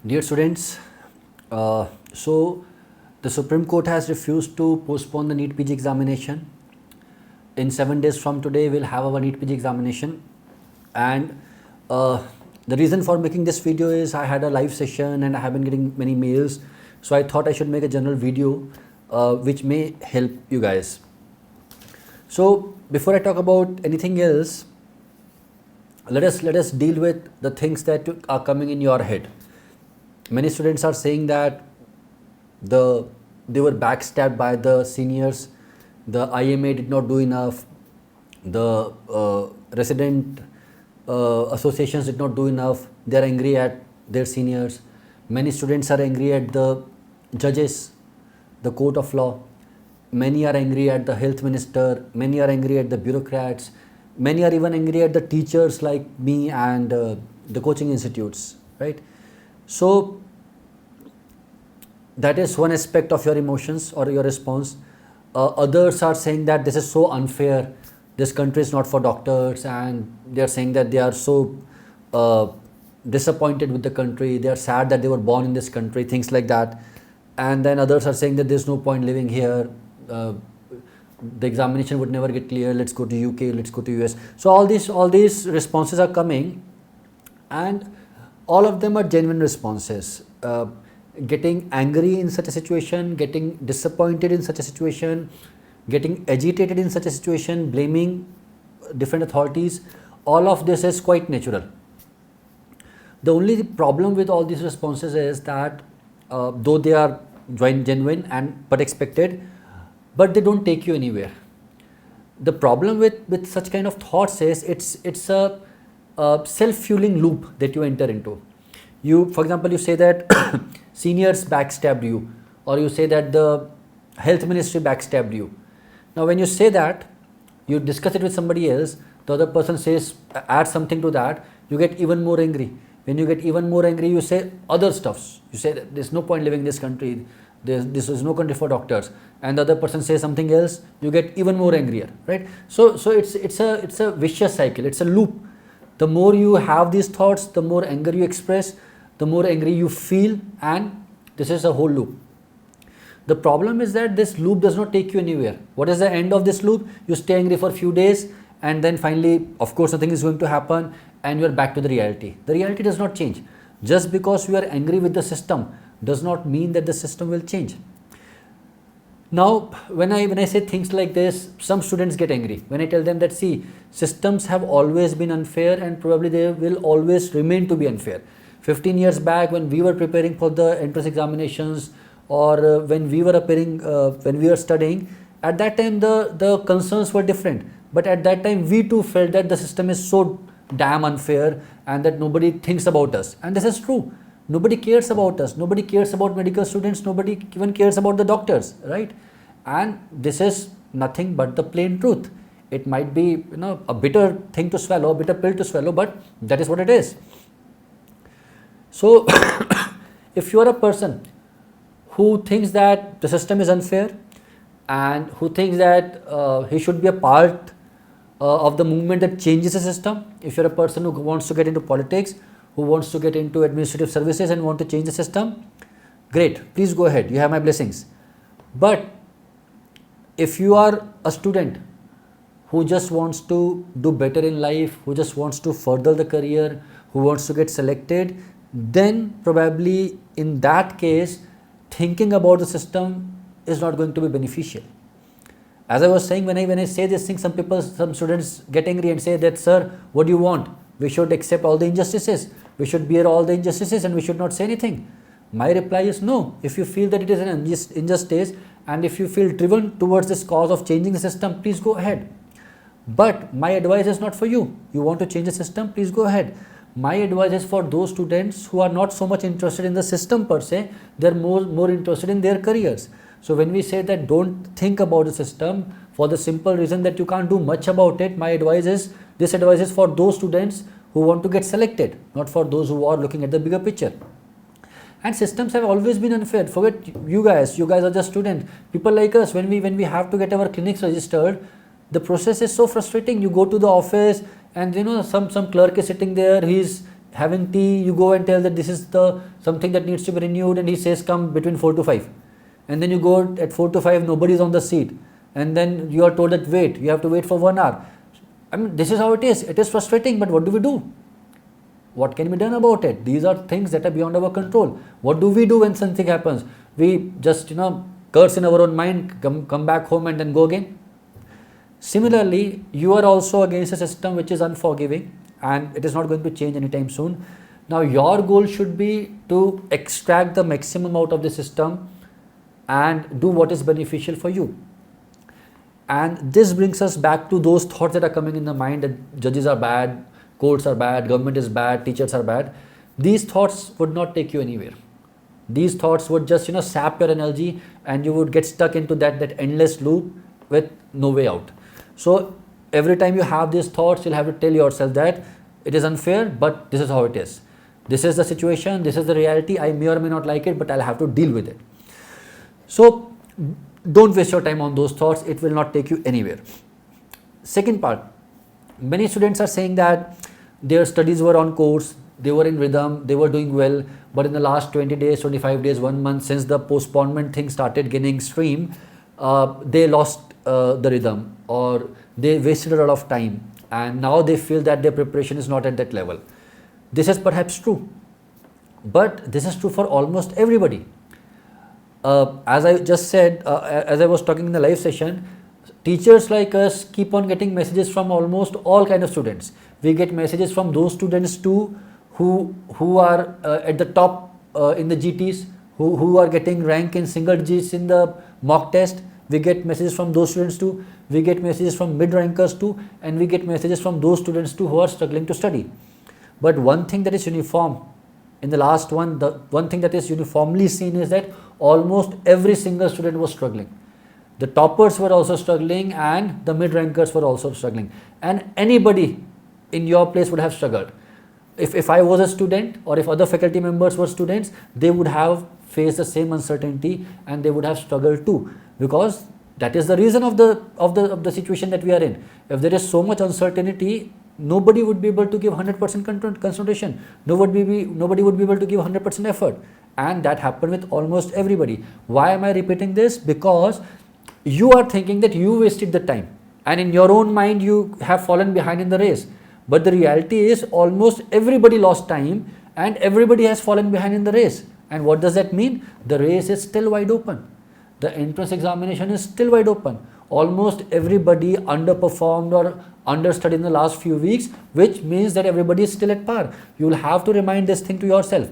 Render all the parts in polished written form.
Dear students, so the Supreme Court has refused to postpone the NEET PG examination. In 7 days from today, we'll have our NEET PG examination. And the reason for making this video is I had a live session and I have been getting many mails. So I thought I should make a general video which may help you guys. So before I talk about anything else, let us deal with the things that are coming in your head. Many students are saying that they were backstabbed by the seniors, the IMA did not do enough, the resident associations did not do enough, they are angry at their seniors. Many students are angry at the judges, the court of law. Many are angry at the health minister, many are angry at the bureaucrats, many are even angry at the teachers like me and the coaching institutes, right? So that is one aspect of your emotions or your response. Others are saying that this is so unfair, this country is not for doctors, and they are saying that they are so disappointed with the country, they are sad that they were born in this country, things like that. And then others are saying that there is no point living here, the examination would never get clear, let's go to UK, let's go to US. So all these responses are coming, and all of them are genuine responses. Getting angry in such a situation, getting disappointed in such a situation, getting agitated in such a situation, blaming different authorities, all of this is quite natural. The only problem with all these responses is that though they are genuine but expected, but they don't take you anywhere. The problem with such kind of thoughts is it's a self-fueling loop that you enter into. You, for example, you say that seniors backstabbed you, or you say that the health ministry backstabbed you. Now when you say that, you discuss it with somebody else, the other person says, add something to that, you get even more angry. When you get even more angry, you say other stuffs. You say that there's no point living in this country, this is no country for doctors, and the other person says something else, you get even more angrier, right? So it's a vicious cycle, it's a loop. The more you have these thoughts, the more anger you express, the more angry you feel, and this is a whole loop. The problem is that this loop does not take you anywhere. What is the end of this loop? You stay angry for a few days, and then finally, of course, nothing is going to happen, and you are back to the reality. The reality does not change. Just because you are angry with the system does not mean that the system will change. Now, when I say things like this, some students get angry when I tell them that, see, systems have always been unfair and probably they will always remain to be unfair. 15 years back, when we were preparing for the entrance examinations, or when we were studying, at that time the concerns were different. But at that time, we too felt that the system is so damn unfair and that nobody thinks about us. And this is true. Nobody cares about us. Nobody cares about medical students. Nobody even cares about the doctors, right? And this is nothing but the plain truth. It might be, a bitter thing to swallow, a bitter pill to swallow, but that is what it is. So, if you are a person who thinks that the system is unfair and who thinks that he should be a part of the movement that changes the system, if you're a person who wants to get into politics, who wants to get into administrative services and want to change the system, great, please go ahead, you have my blessings. But if you are a student who just wants to do better in life, who just wants to further the career, who wants to get selected, then probably in that case, thinking about the system is not going to be beneficial. As I was saying, when I say this thing, some students get angry and say that, sir, what do you want? We should accept all the injustices. We should bear all the injustices and we should not say anything. My reply is no. If you feel that it is an injustice and if you feel driven towards this cause of changing the system, please go ahead. But my advice is not for you. You want to change the system, please go ahead. My advice is for those students who are not so much interested in the system per se, they are more interested in their careers. So when we say that don't think about the system for the simple reason that you can't do much about it, this advice is for those students who want to get selected, not for those who are looking at the bigger picture. And systems have always been unfair. Forget you guys are just students. People like us, when we have to get our clinics registered, the process is so frustrating. You go to the office and some clerk is sitting there, he's having tea, you go and tell that this is the something that needs to be renewed, and he says come between 4 to 5, and then you go at 4 to 5, nobody is on the seat, and then you are told that wait, you have to wait for 1 hour. I mean, this is how it is. It is frustrating, but what do we do? What can be done about it? These are things that are beyond our control. What do we do when something happens? We just curse in our own mind, come back home and then go again. Similarly, you are also against a system which is unforgiving, and it is not going to change anytime soon. Now your goal should be to extract the maximum out of the system and do what is beneficial for you. And this brings us back to those thoughts that are coming in the mind that judges are bad, courts are bad, government is bad, teachers are bad. These thoughts would not take you anywhere. These thoughts would just sap your energy, and you would get stuck into that endless loop with no way out. So every time you have these thoughts, you'll have to tell yourself that it is unfair, but this is how it is. This is the situation, this is the reality. I may or may not like it, but I'll have to deal with it. So don't waste your time on those thoughts. It will not take you anywhere. Second part, many students are saying that their studies were on course, they were in rhythm, they were doing well, but in the last 20 days, 25 days, 1 month, since the postponement thing started gaining stream, they lost the rhythm, or they wasted a lot of time, and now they feel that their preparation is not at that level. This is perhaps true, but this is true for almost everybody. As I just said, as I was talking in the live session, teachers like us keep on getting messages from almost all kind of students. We get messages from those students too who are at the top in the GTs, who are getting rank in single digits in the mock test. We get messages from those students too. We get messages from mid-rankers too, and we get messages from those students too who are struggling to study. But one thing that is uniform in the last one, the one thing that is uniformly seen is that almost every single student was struggling. The toppers were also struggling, and the mid-rankers were also struggling, and anybody in your place would have struggled. If I was a student, or if other faculty members were students, they would have faced the same uncertainty, and they would have struggled too, because that is the reason of the situation that we are in. If there is so much uncertainty, nobody would be able to give 100% concentration. Nobody would be able to give 100% effort, and that happened with almost everybody. Why am I repeating this? Because you are thinking that you wasted the time, and in your own mind you have fallen behind in the race. But the reality is almost everybody lost time, and everybody has fallen behind in the race. And what does that mean? The race is still wide open. The entrance examination is still wide open. Almost everybody underperformed or understudied in the last few weeks, which means that everybody is still at par. You will have to remind this thing to yourself.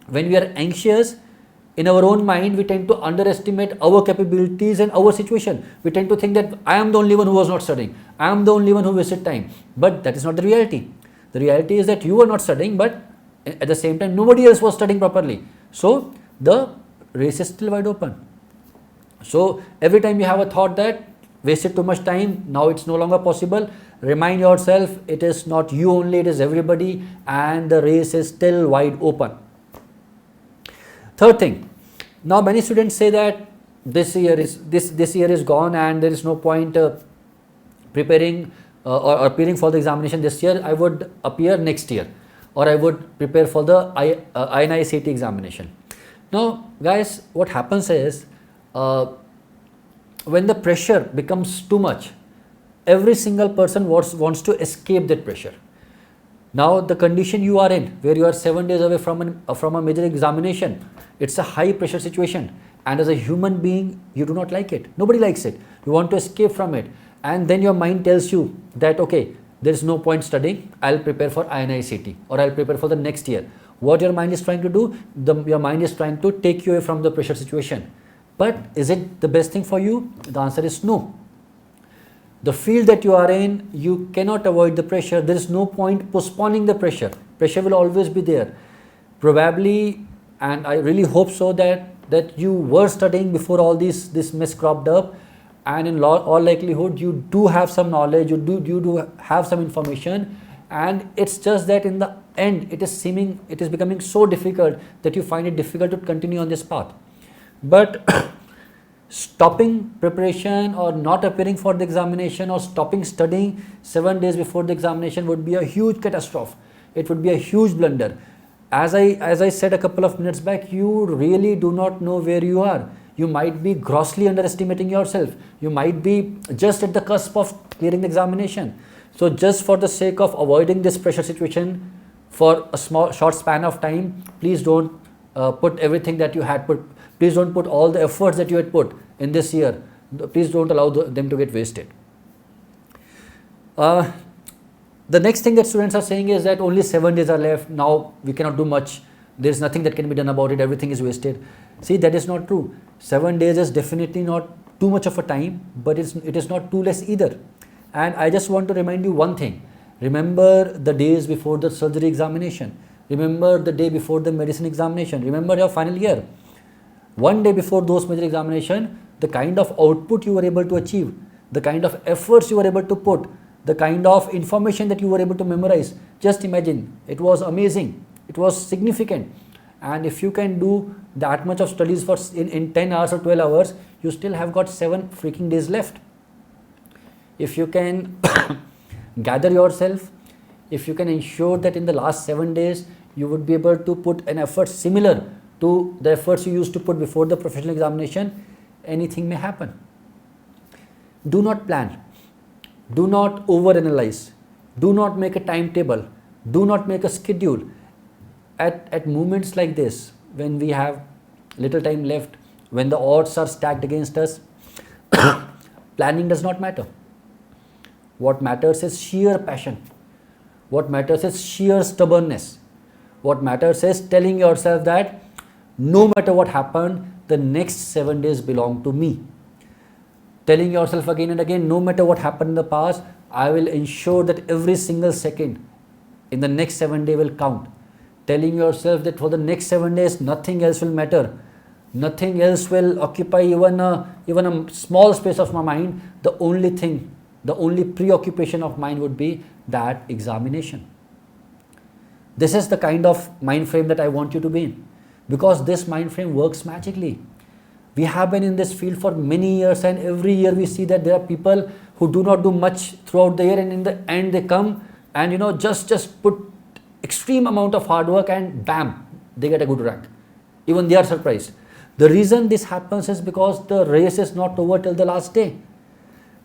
When we are anxious, in our own mind, we tend to underestimate our capabilities and our situation. We tend to think that I am the only one who was not studying. I am the only one who wasted time. But that is not the reality. The reality is that you were not studying, but at the same time, nobody else was studying properly. So the race is still wide open. So every time you have a thought that wasted too much time, now it's no longer possible, remind yourself it is not you only, it is everybody, and the race is still wide open. Third thing, now many students say that this year is gone and there is no point preparing or appearing for the examination this year. I would appear next year, or I would prepare for the AIIMS examination. Now guys, what happens is when the pressure becomes too much, every single person wants to escape that pressure. Now the condition you are in, where you are 7 days away from a major examination, it's a high pressure situation, and as a human being you do not like it. Nobody likes it. You want to escape from it, and then your mind tells you that okay, there is no point studying, I'll prepare for AIIMS or I'll prepare for the next year. What your mind is trying to do, your mind is trying to take you away from the pressure situation. But is it the best thing for you? The answer is no. The field that you are in, you cannot avoid the pressure. There is no point postponing the pressure. Pressure will always be there. Probably, and I really hope so, that you were studying before all this mess cropped up, and in all likelihood you do have some knowledge, you do have some information, and it's just that in the end it is becoming so difficult that you find it difficult to continue on this path. But stopping preparation or not appearing for the examination or stopping studying 7 days before the examination would be a huge catastrophe. it would be a huge blunder. As I said a couple of minutes back, you really do not know where you are. You might be grossly underestimating yourself. You might be just at the cusp of clearing the examination. So just for the sake of avoiding this pressure situation for a short span of time, please don't put everything that you had put. Please don't put all the efforts that you had put in this year. Please don't allow them to get wasted. The next thing that students are saying is that only 7 days are left. Now we cannot do much. There is nothing that can be done about it. Everything is wasted. See, that is not true. 7 days is definitely not too much of a time, but it is not too less either. And I just want to remind you one thing. Remember the days before the surgery examination. Remember the day before the medicine examination. Remember your final year. One day before those major examination, the kind of output you were able to achieve, the kind of efforts you were able to put, the kind of information that you were able to memorize. Just imagine, it was amazing. It was significant. And if you can do that much of studies in 10 hours or 12 hours, you still have got 7 freaking days left. If you can gather yourself, if you can ensure that in the last 7 days, you would be able to put an effort similar to the efforts you used to put before the professional examination, anything may happen. Do not plan. Do not overanalyze. Do not make a timetable. Do not make a schedule. At moments like this, when we have little time left, when the odds are stacked against us, planning does not matter. What matters is sheer passion. What matters is sheer stubbornness. What matters is telling yourself that no matter what happened, the next 7 days belong to me. Telling yourself again and again, no matter what happened in the past, I will ensure that every single second in the next 7 days will count. Telling yourself that for the next 7 days, nothing else will matter. Nothing else will occupy even a small space of my mind. The only thing, the only preoccupation of mine would be that examination. This is the kind of mind frame that I want you to be in, because this mind frame works magically. We have been in this field for many years, and every year we see that there are people who do not do much throughout the year, and in the end they come and just put extreme amount of hard work and bam, they get a good rank. Even they are surprised. The reason this happens is because the race is not over till the last day.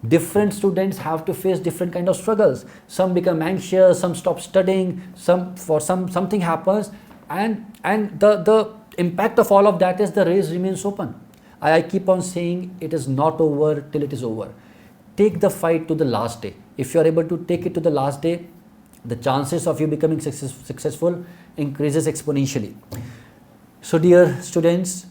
Different students have to face different kind of struggles. Some become anxious, some stop studying, something happens, and the impact of all of that is the race remains open. I keep on saying it is not over till it is over. Take the fight to the last day. If you are able to take it to the last day, the chances of you becoming successful increases exponentially. So dear students,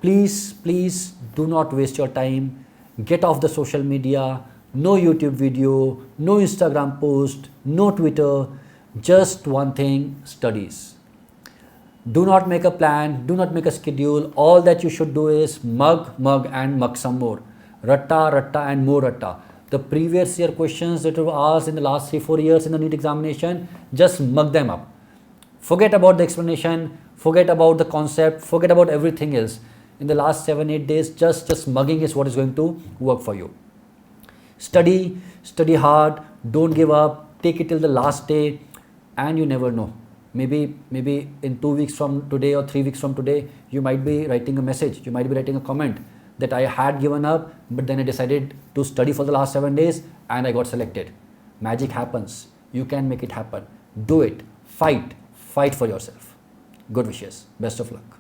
please do not waste your time. Get off the social media. No YouTube video, no Instagram post, no Twitter. Just one thing, studies. Do not make a plan, do not make a schedule. All that you should do is mug and mug some more. Ratta and more ratta. The previous year questions that were asked in the last 3-4 years in the NEET examination, just mug them up. Forget about the explanation, forget about the concept, forget about everything else. In the last 7-8 days, just mugging is what is going to work for you. Study hard, don't give up, take it till the last day, and you never know. Maybe in 2 weeks from today or 3 weeks from today, you might be writing a message, you might be writing a comment that I had given up, but then I decided to study for the last 7 days and I got selected. Magic happens. You can make it happen. Do it. Fight for yourself. Good wishes. Best of luck.